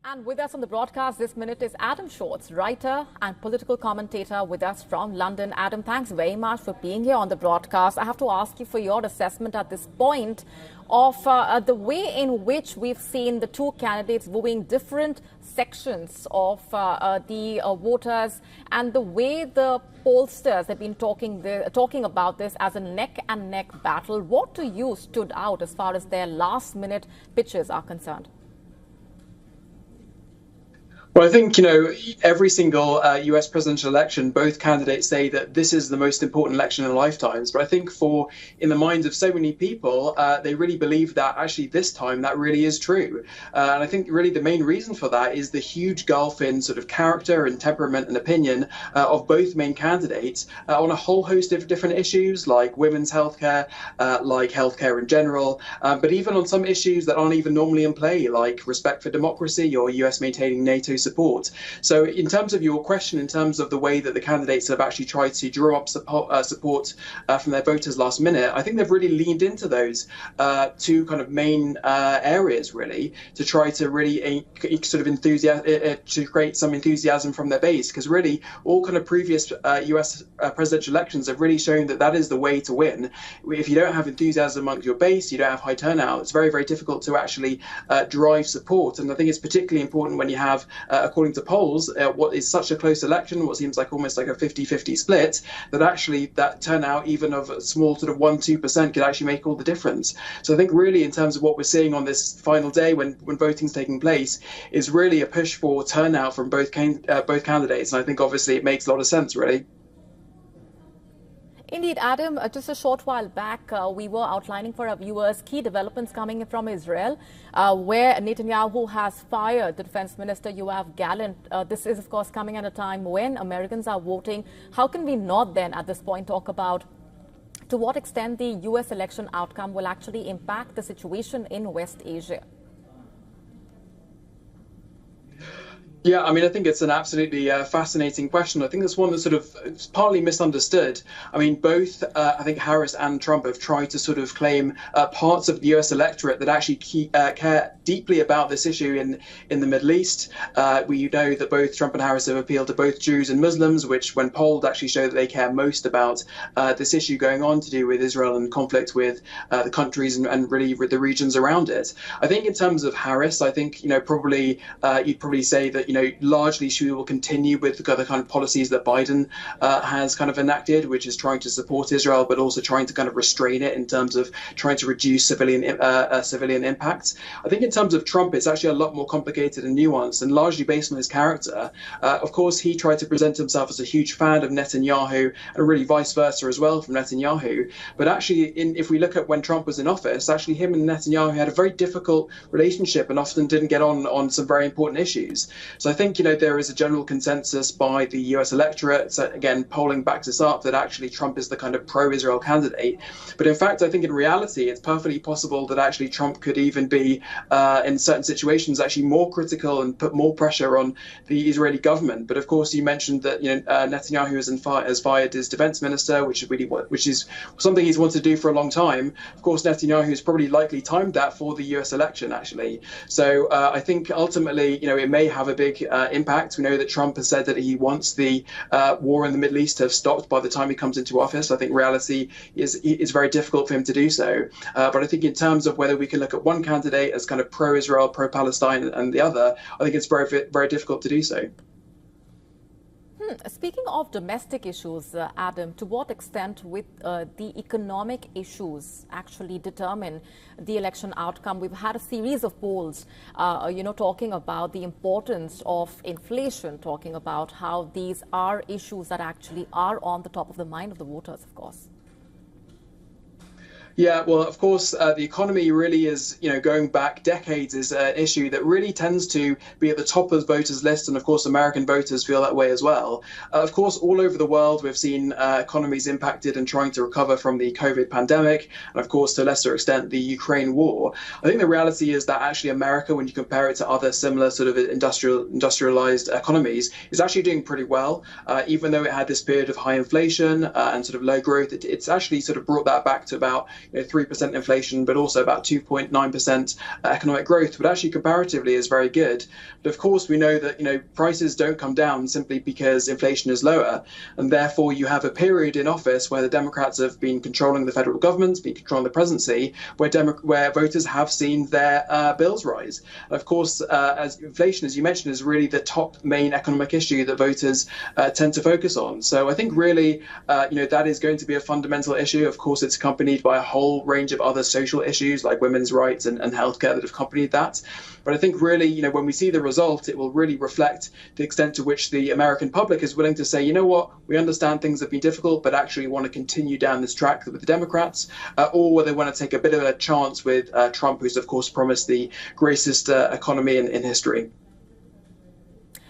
And with us on the broadcast this minute is Adam Schwarz, writer and political commentator with us from London. Adam, thanks very much for being here on the broadcast. I have to ask you for your assessment at this point of the way in which we've seen the two candidates wooing different sections of the voters, and the way the pollsters have been talking about this as a neck-and-neck battle. What to you stood out as far as their last-minute pitches are concerned? Well, I think, every single US presidential election, both candidates say that this is the most important election in their lifetimes. But I think in the minds of so many people, they really believe that actually this time that really is true. And I think really the main reason for that is the huge gulf in sort of character and temperament and opinion of both main candidates on a whole host of different issues like women's healthcare, like healthcare in general, but even on some issues that aren't even normally in play, like respect for democracy or US maintaining NATO support. So in terms of your question, in terms of the way that the candidates have actually tried to draw up support from their voters last minute, I think they've really leaned into those two kind of main areas, really, to try to really sort of to create some enthusiasm from their base, because really all kind of previous US presidential elections have really shown that that is the way to win. If you don't have enthusiasm amongst your base, you don't have high turnout, it's very, very difficult to actually drive support. And I think it's particularly important when you have according to polls, what is such a close election, what seems like almost like a 50-50 split, that actually that turnout, even of a small sort of 1-2%, could actually make all the difference. So I think really in terms of what we're seeing on this final day when voting's taking place is really a push for turnout from both candidates. And I think obviously it makes a lot of sense, really. Indeed, Adam, just a short while back, we were outlining for our viewers key developments coming in from Israel, where Netanyahu has fired the Defense Minister, Yoav Gallant. This is, of course, coming at a time when Americans are voting. How can we not then, at this point, talk about to what extent the U.S. election outcome will actually impact the situation in West Asia? Yeah, I mean, I think it's an absolutely fascinating question. I think it's one that's sort of partly misunderstood. I mean, both I think Harris and Trump have tried to sort of claim parts of the US electorate that actually care deeply about this issue in the Middle East. We know that both Trump and Harris have appealed to both Jews and Muslims, which when polled actually show that they care most about this issue going on to do with Israel and conflict with the countries and really with the regions around it. I think in terms of Harris, I think, probably you'd probably say that, largely she will continue with the other kind of policies that Biden has kind of enacted, which is trying to support Israel, but also trying to kind of restrain it in terms of trying to reduce civilian impacts. I think in terms of Trump, it's actually a lot more complicated and nuanced, and largely based on his character. Of course, he tried to present himself as a huge fan of Netanyahu, and really vice versa as well from Netanyahu. But actually, if we look at when Trump was in office, actually him and Netanyahu had a very difficult relationship and often didn't get on some very important issues. So I think, there is a general consensus by the US electorate, so again, polling backs this up, that actually Trump is the kind of pro-Israel candidate. But in fact, I think in reality, it's perfectly possible that actually Trump could even be, in certain situations, actually more critical and put more pressure on the Israeli government. But of course, you mentioned that, Netanyahu has fired his defense minister, which is something he's wanted to do for a long time. Of course, Netanyahu has probably likely timed that for the US election, actually. So I think ultimately, it may have a big impact. We know that Trump has said that he wants the war in the Middle East to have stopped by the time he comes into office. I think reality is very difficult for him to do so. But I think in terms of whether we can look at one candidate as kind of pro-Israel, pro-Palestine, and the other, I think it's very, very difficult to do so. Speaking of domestic issues, Adam, to what extent with the economic issues actually determine the election outcome? We've had a series of polls, talking about the importance of inflation, talking about how these are issues that actually are on the top of the mind of the voters, of course. Yeah, well, of course, the economy really is, going back decades, is an issue that really tends to be at the top of the voters' list. And of course, American voters feel that way as well. Of course, all over the world, we've seen economies impacted and trying to recover from the COVID pandemic. And of course, to a lesser extent, the Ukraine war. I think the reality is that actually America, when you compare it to other similar sort of industrialized economies, is actually doing pretty well. Even though it had this period of high inflation and sort of low growth, it's actually sort of brought that back to about, 3% inflation, but also about 2.9% economic growth, but actually comparatively is very good. But of course, we know that prices don't come down simply because inflation is lower, and therefore you have a period in office where the Democrats have been controlling the federal government, been controlling the presidency, where voters have seen their bills rise. And of course, as inflation, as you mentioned, is really the top main economic issue that voters tend to focus on. So I think really, that is going to be a fundamental issue. Of course, it's accompanied by a whole range of other social issues like women's rights and healthcare that have accompanied that. But I think really, when we see the result, it will really reflect the extent to which the American public is willing to say, you know what, we understand things have been difficult, but actually want to continue down this track with the Democrats, or whether they want to take a bit of a chance with Trump, who's of course promised the greatest economy in history.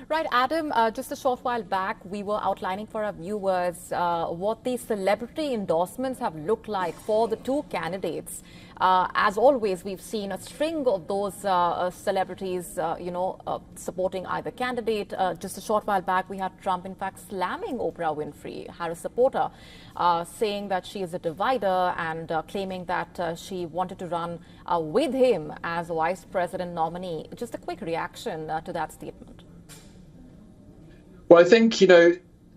Right, Adam, just a short while back, we were outlining for our viewers what the celebrity endorsements have looked like for the two candidates. As always, we've seen a string of those celebrities, supporting either candidate. Just a short while back, we had Trump, in fact, slamming Oprah Winfrey, Harris supporter, saying that she is a divider and claiming that she wanted to run with him as vice president nominee. Just a quick reaction to that statement. Well, I think,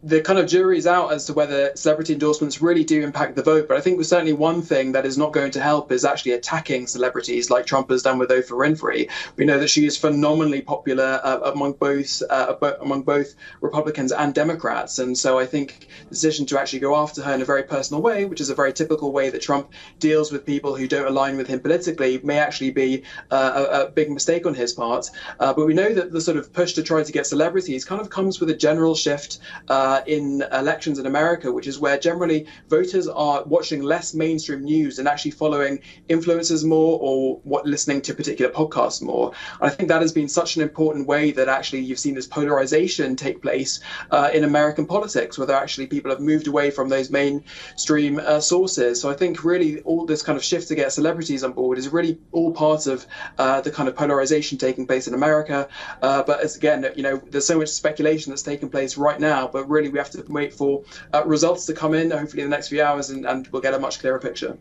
the kind of jury's out as to whether celebrity endorsements really do impact the vote. But I think certainly one thing that is not going to help is actually attacking celebrities like Trump has done with Oprah Winfrey. We know that she is phenomenally popular among both Republicans and Democrats. And so I think the decision to actually go after her in a very personal way, which is a very typical way that Trump deals with people who don't align with him politically, may actually be a big mistake on his part. But we know that the sort of push to try to get celebrities kind of comes with a general shift in elections in America, which is where generally voters are watching less mainstream news and actually following influencers more or listening to particular podcasts more. And I think that has been such an important way that actually you've seen this polarization take place in American politics, where actually people have moved away from those mainstream sources. So I think really all this kind of shift to get celebrities on board is really all part of the kind of polarization taking place in America. But as again, there's so much speculation that's taking place right now, but really we have to wait for results to come in, hopefully in the next few hours, and we'll get a much clearer picture.